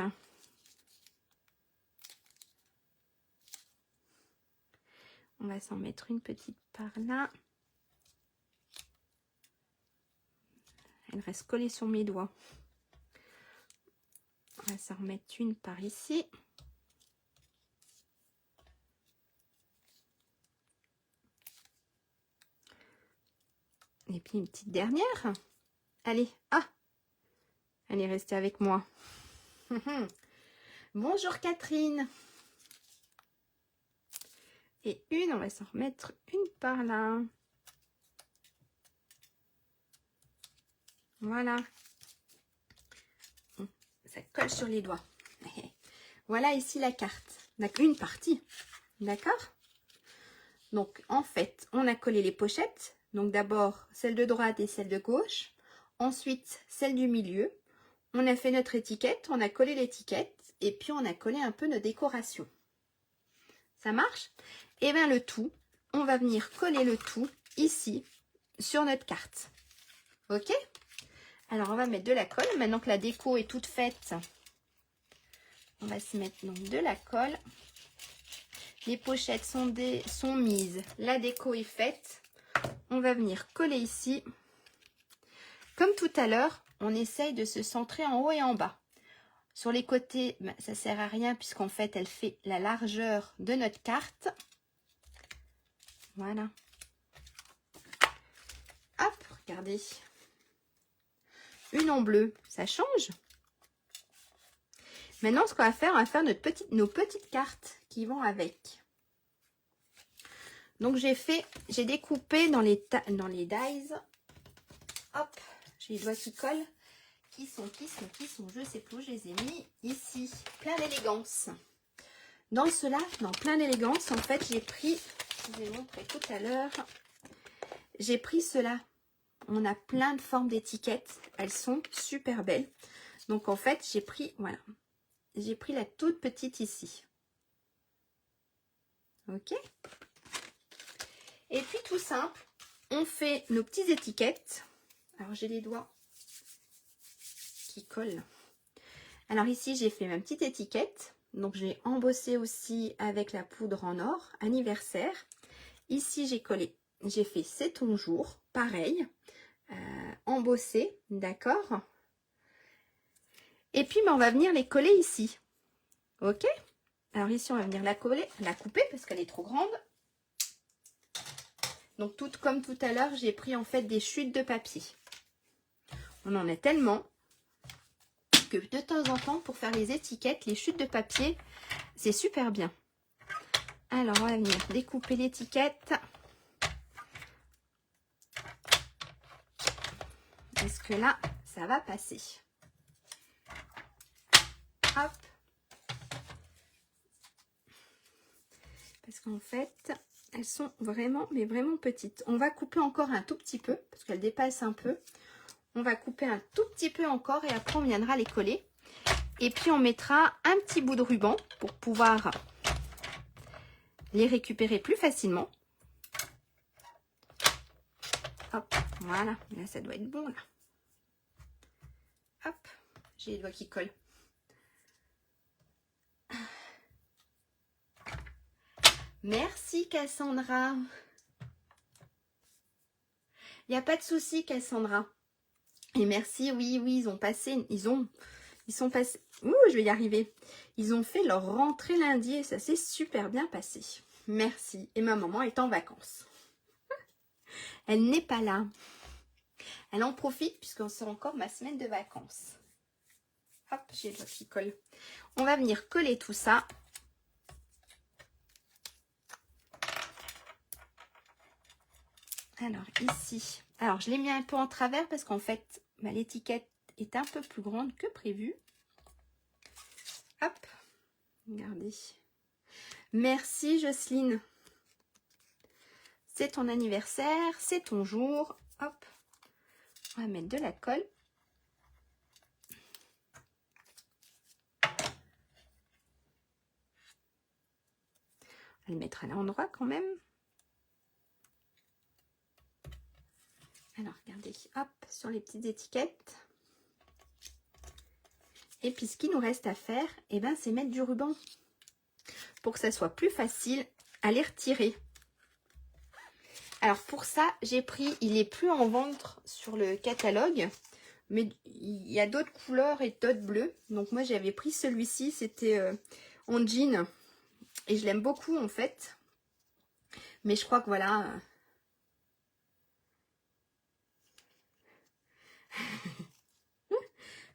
On va s'en mettre une petite par là. Elle reste collée sur mes doigts. On va s'en remettre une par ici. Et puis une petite dernière. Allez, ah! Elle est restée avec moi. Bonjour Catherine. Et une, on va s'en remettre une par là. Voilà. Ça colle sur les doigts. Voilà ici la carte. Donc une partie. D'accord? Donc en fait, on a collé les pochettes. Donc d'abord celle de droite et celle de gauche. Ensuite celle du milieu. On a fait notre étiquette, on a collé l'étiquette. Et puis on a collé un peu nos décorations. Ça marche? Et bien le tout, on va venir coller le tout ici sur notre carte. Ok? Alors on va mettre de la colle. Maintenant que la déco est toute faite, on va se mettre donc de la colle. Les pochettes sont mises. La déco est faite. On va venir coller ici. Comme tout à l'heure, on essaye de se centrer en haut et en bas. Sur les côtés, ben, ça ne sert à rien puisqu'en fait, elle fait la largeur de notre carte. Voilà. Hop, regardez. Une en bleu, ça change. Maintenant, ce qu'on va faire, on va faire nos petites cartes qui vont avec. Donc, j'ai découpé dans les dies. Hop, j'ai les doigts qui collent. Qui sont, je sais plus où je les ai mis. Ici, plein d'élégance. Dans cela, dans plein d'élégance, en fait, j'ai pris, je vous ai montré tout à l'heure, j'ai pris cela. On a plein de formes d'étiquettes. Elles sont super belles. Donc, en fait, j'ai pris, voilà. J'ai pris la toute petite ici. Ok. Et puis, tout simple, on fait nos petites étiquettes. Alors, j'ai les doigts qui collent. Alors, ici, j'ai fait ma petite étiquette. Donc, j'ai embossé aussi avec la poudre en or, anniversaire. Ici, j'ai collé, j'ai fait c'est ton jour, pareil. Embossé, d'accord. Et puis, ben, on va venir les coller ici. Ok. Alors ici, on va venir la coller, la couper parce qu'elle est trop grande. Donc, comme tout à l'heure, j'ai pris en fait des chutes de papier. On en a tellement que de temps en temps, pour faire les étiquettes, les chutes de papier, c'est super bien. Alors, on va venir découper l'étiquette. Est-ce que là, ça va passer? Hop. Parce qu'en fait, elles sont vraiment, mais vraiment petites. On va couper encore un tout petit peu, parce qu'elles dépassent un peu. On va couper un tout petit peu encore et après on viendra les coller. Et puis on mettra un petit bout de ruban pour pouvoir les récupérer plus facilement. Hop, voilà. Là, ça doit être bon, là. Hop, j'ai les doigts qui collent. Merci Cassandra. Il n'y a pas de souci Cassandra. Et merci, oui, ils ont passé, ils sont passés, je vais y arriver. Ils ont fait leur rentrée lundi et ça s'est super bien passé. Merci. Et ma maman est en vacances. Elle n'est pas là. Elle en profite puisqu'on sort encore ma semaine de vacances. Hop, j'ai le doigt qui colle. On va venir coller tout ça. Alors ici, alors je l'ai mis un peu en travers parce qu'en fait, l'étiquette est un peu plus grande que prévu. Hop, regardez. Merci Jocelyne. C'est ton anniversaire, c'est ton jour. Hop, on va mettre de la colle. On va le mettre à l'endroit quand même. Alors, regardez, hop, sur les petites étiquettes. Et puis, ce qu'il nous reste à faire, eh ben, c'est mettre du ruban. Pour que ça soit plus facile à les retirer. Alors, pour ça, j'ai pris, il est plus en vente sur le catalogue. Mais il y a d'autres couleurs et d'autres bleus. Donc, moi, j'avais pris celui-ci. C'était en jean. Et je l'aime beaucoup, en fait. Mais je crois que voilà...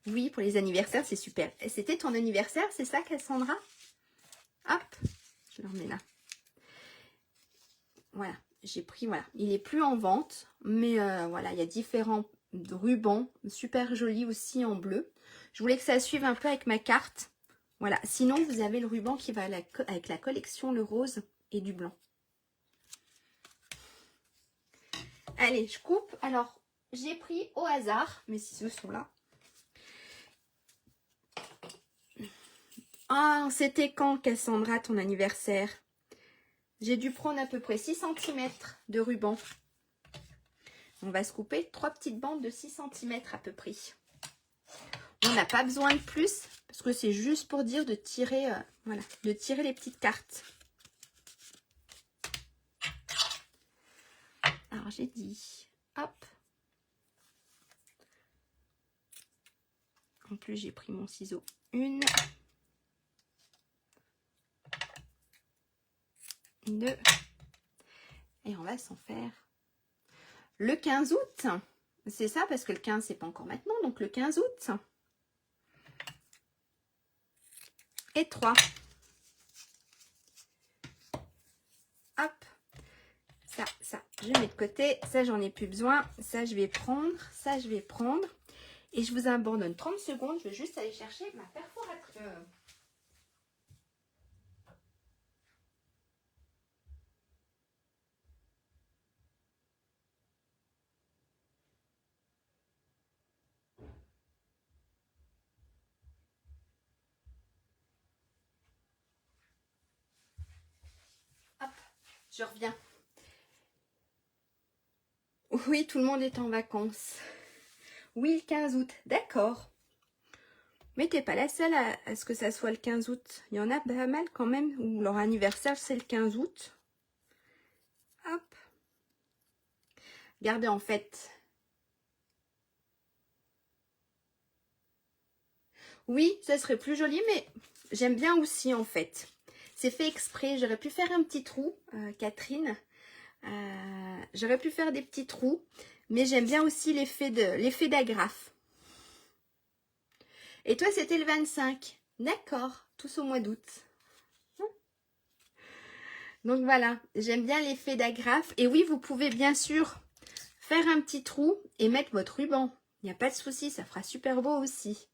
Oui, pour les anniversaires, c'est super. C'était ton anniversaire, c'est ça, Cassandra? Hop, je le remets là. Voilà, j'ai pris, voilà. Il est plus en vente, mais voilà, il y a différents rubans, super jolis aussi en bleu. Je voulais que ça suive un peu avec ma carte. Voilà, sinon vous avez le ruban qui va avec la collection, le rose et du blanc. Allez, je coupe. Alors, j'ai pris au hasard, mes ciseaux sont là. Ah, c'était quand, Cassandra, ton anniversaire? J'ai dû prendre à peu près 6 cm de ruban. On va se couper 3 petites bandes de 6 cm à peu près. On n'a pas besoin de plus, parce que c'est juste pour dire de tirer, voilà, de tirer les petites cartes. Alors, j'ai dit, hop. En plus, j'ai pris mon ciseau. 1, 2, et on va s'en faire le 15 août. C'est ça, parce que le 15, c'est pas encore maintenant, donc le 15 août. Et 3. Hop. Ça, je mets de côté. Ça, j'en ai plus besoin. Ça, je vais prendre. Ça, je vais prendre. Et je vous abandonne 30 secondes. Je vais juste aller chercher ma perforatrice. Hop, je reviens. Oui, tout le monde est en vacances. Oui, le 15 août. D'accord. Mais t'es pas la seule à ce que ça soit le 15 août. Il y en a pas mal quand même où leur anniversaire c'est le 15 août. Hop. Regardez en fait. Oui, ça serait plus joli, mais j'aime bien aussi en fait. C'est fait exprès. J'aurais pu faire un petit trou, Catherine. J'aurais pu faire des petits trous, mais j'aime bien aussi l'effet d'agrafe. Et toi, c'était le 25. D'accord, tous au mois d'août. Donc voilà, j'aime bien l'effet d'agrafe. Et oui, vous pouvez bien sûr faire un petit trou et mettre votre ruban. Il n'y a pas de souci, ça fera super beau aussi.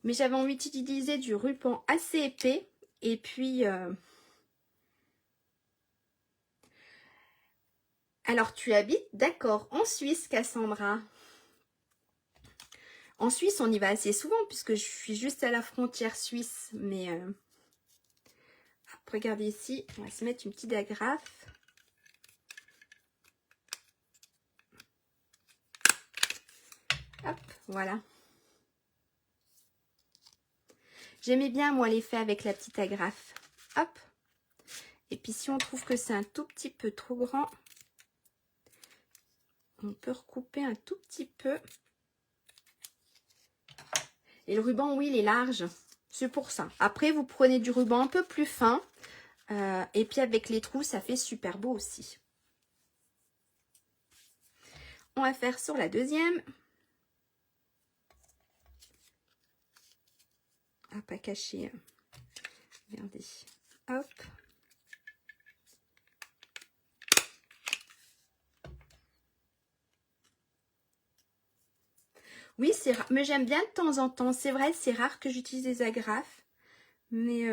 Mais j'avais envie d'utiliser du ruban assez épais. Et puis... Alors, tu habites, d'accord, en Suisse, Cassandra. En Suisse, on y va assez souvent puisque je suis juste à la frontière suisse. Mais regardez ici, on va se mettre une petite agrafe. Hop, voilà. J'aimais bien, moi, l'effet avec la petite agrafe. Hop. Et puis, si on trouve que c'est un tout petit peu trop grand, on peut recouper un tout petit peu. Et le ruban, oui, il est large. C'est pour ça. Après, vous prenez du ruban un peu plus fin. Et puis, avec les trous, ça fait super beau aussi. On va faire sur la deuxième. Ah, pas caché. Regardez. Hop. Oui, c'est rare. Mais j'aime bien de temps en temps. C'est vrai, c'est rare que j'utilise des agrafes. Mais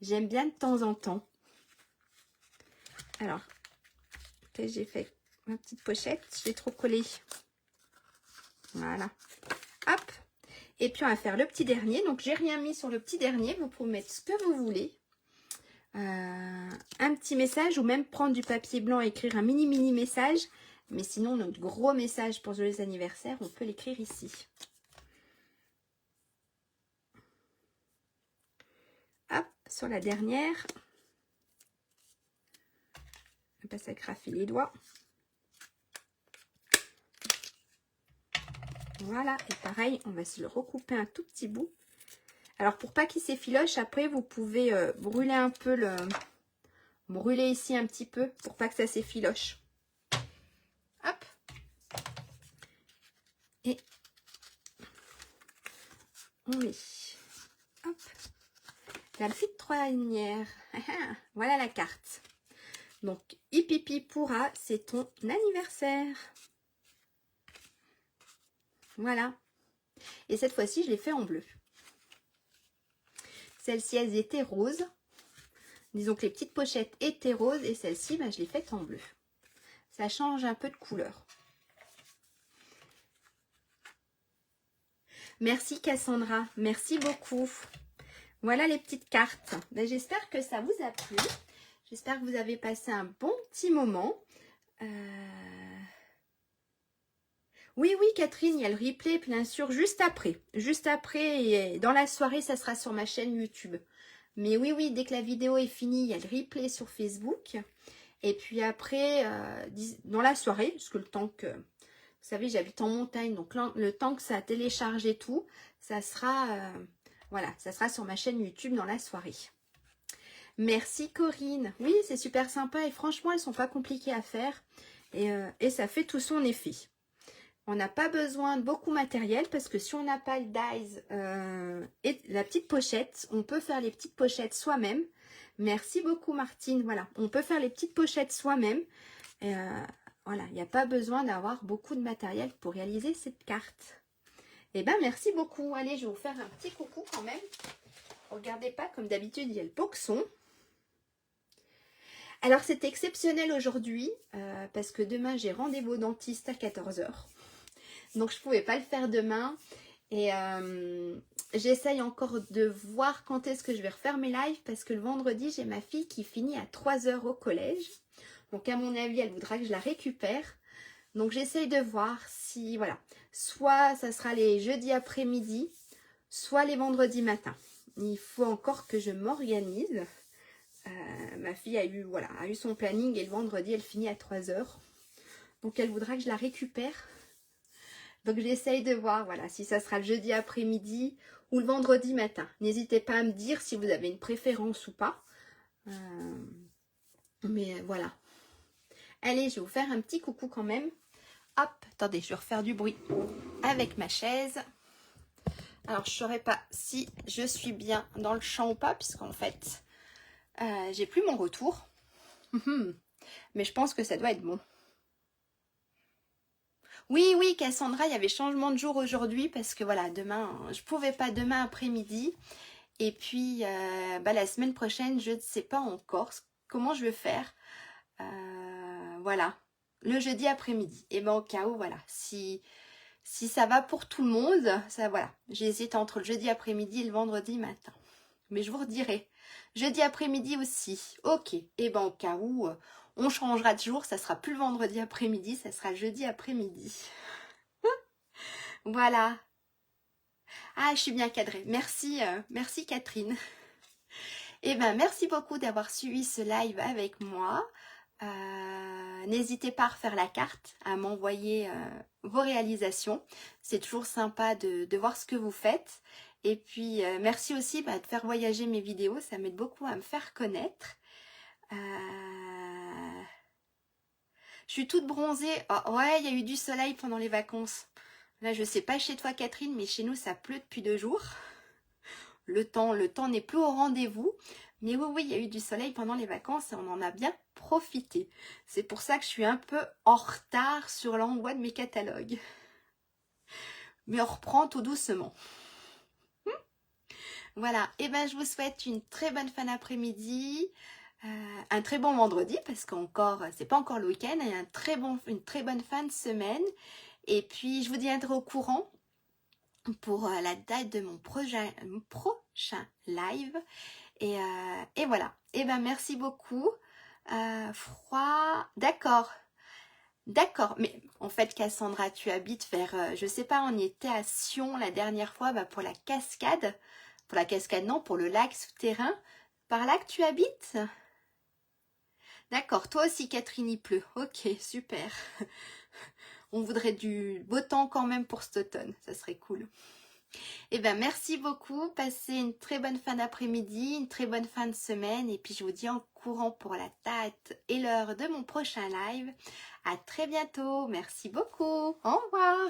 j'aime bien de temps en temps. Alors, j'ai fait ma petite pochette. Je l'ai trop collée. Voilà. Hop. Et puis, on va faire le petit dernier. Donc, j'ai rien mis sur le petit dernier. Vous pouvez mettre ce que vous voulez. Un petit message ou même prendre du papier blanc et écrire un mini message. Mais sinon, notre gros message pour joyeux anniversaire, on peut l'écrire ici. Hop, sur la dernière. On va pas s'agrafer les doigts. Voilà, et pareil, on va se le recouper un tout petit bout. Alors, pour pas qu'il s'effiloche, après, vous pouvez brûler un peu le... Brûler ici un petit peu pour pas que ça s'effiloche. Hop. Et on met. Hop. La petite trois lumières. Voilà la carte. Donc, Hipipi pourra, c'est ton anniversaire. Voilà. Et cette fois-ci, je l'ai fait en bleu. Celles-ci, elles étaient roses. Disons que les petites pochettes étaient roses et celle-ci, je l'ai faite en bleu. Ça change un peu de couleur. Merci Cassandra, merci beaucoup. Voilà les petites cartes. J'espère que ça vous a plu. J'espère que vous avez passé un bon petit moment. Oui, Catherine, il y a le replay, bien sûr, juste après. Juste après, et dans la soirée, ça sera sur ma chaîne YouTube. Mais oui, dès que la vidéo est finie, il y a le replay sur Facebook. Et puis après, dans la soirée, parce que le temps que... Vous savez, j'habite en montagne, donc le temps que ça télécharge et tout, ça sera... voilà, ça sera sur ma chaîne YouTube dans la soirée. Merci Corinne. Oui, c'est super sympa et franchement, elles sont pas compliquées à faire. Et ça fait tout son effet. On n'a pas besoin de beaucoup de matériel parce que si on n'a pas le dies et la petite pochette, on peut faire les petites pochettes soi-même. Merci beaucoup Martine. Voilà, on peut faire les petites pochettes soi-même. Voilà, il n'y a pas besoin d'avoir beaucoup de matériel pour réaliser cette carte. Eh bien, merci beaucoup. Allez, je vais vous faire un petit coucou quand même. Regardez pas, comme d'habitude, il y a le boxon. Alors, c'est exceptionnel aujourd'hui parce que demain, j'ai rendez-vous au dentiste à 14 h. Donc, je ne pouvais pas le faire demain. Et j'essaye encore de voir quand est-ce que je vais refaire mes lives parce que le vendredi, j'ai ma fille qui finit à 3 h au collège. Donc, à mon avis, elle voudra que je la récupère. Donc, j'essaye de voir si, voilà, soit ça sera les jeudis après-midi, soit les vendredis matin. Il faut encore que je m'organise. Ma fille a eu son planning et le vendredi, elle finit à 3 h. Donc, elle voudra que je la récupère. Donc, j'essaye de voir, voilà, si ça sera le jeudi après-midi ou le vendredi matin. N'hésitez pas à me dire si vous avez une préférence ou pas. Mais voilà. Allez, je vais vous faire un petit coucou quand même. Hop, attendez, je vais refaire du bruit avec ma chaise. Alors, je ne saurais pas si je suis bien dans le champ ou pas, puisqu'en fait, j'ai plus mon retour. Mais je pense que ça doit être bon. Oui, oui, Cassandra, il y avait changement de jour aujourd'hui parce que voilà, demain, je pouvais pas demain après-midi. Et puis, la semaine prochaine, je ne sais pas encore comment je vais faire. Voilà, le jeudi après-midi. Et ben au cas où, voilà, si ça va pour tout le monde, ça voilà. J'hésite entre le jeudi après-midi et le vendredi matin. Mais je vous redirai. Jeudi après-midi aussi. Ok. Et ben au cas où, on changera de jour, ça sera plus le vendredi après-midi, ça sera le jeudi après-midi. Voilà. Ah, je suis bien cadrée. Merci, merci Catherine. Eh ben, merci beaucoup d'avoir suivi ce live avec moi. N'hésitez pas à refaire la carte, à m'envoyer vos réalisations. C'est toujours sympa de voir ce que vous faites. Et puis, merci aussi de faire voyager mes vidéos. Ça m'aide beaucoup à me faire connaître. Je suis toute bronzée. Oh, ouais, il y a eu du soleil pendant les vacances. Là, je sais pas chez toi, Catherine, mais chez nous, ça pleut depuis 2 jours. Le temps n'est plus au rendez-vous. Mais oui, oui, il y a eu du soleil pendant les vacances et on en a bien profité. C'est pour ça que je suis un peu en retard sur l'envoi de mes catalogues. Mais on reprend tout doucement. Voilà, et ben je vous souhaite une très bonne fin d'après-midi, un très bon vendredi parce qu'encore, c'est pas encore le week-end, et une très bonne fin de semaine. Et puis je vous tiendrai au courant pour la date de mon prochain live. Et voilà. Et ben merci beaucoup. Froid. D'accord. D'accord. Mais en fait, Cassandra, tu habites vers. Je sais pas, on y était à Sion la dernière fois pour la cascade. Pour la cascade, non, pour le lac souterrain. Par là que tu habites? D'accord. Toi aussi, Catherine, il pleut. Ok, super. On voudrait du beau temps quand même pour cet automne. Ça serait cool. Eh bien, merci beaucoup. Passez une très bonne fin d'après-midi, une très bonne fin de semaine. Et puis, je vous dis en courant pour la date et l'heure de mon prochain live. À très bientôt. Merci beaucoup. Au revoir.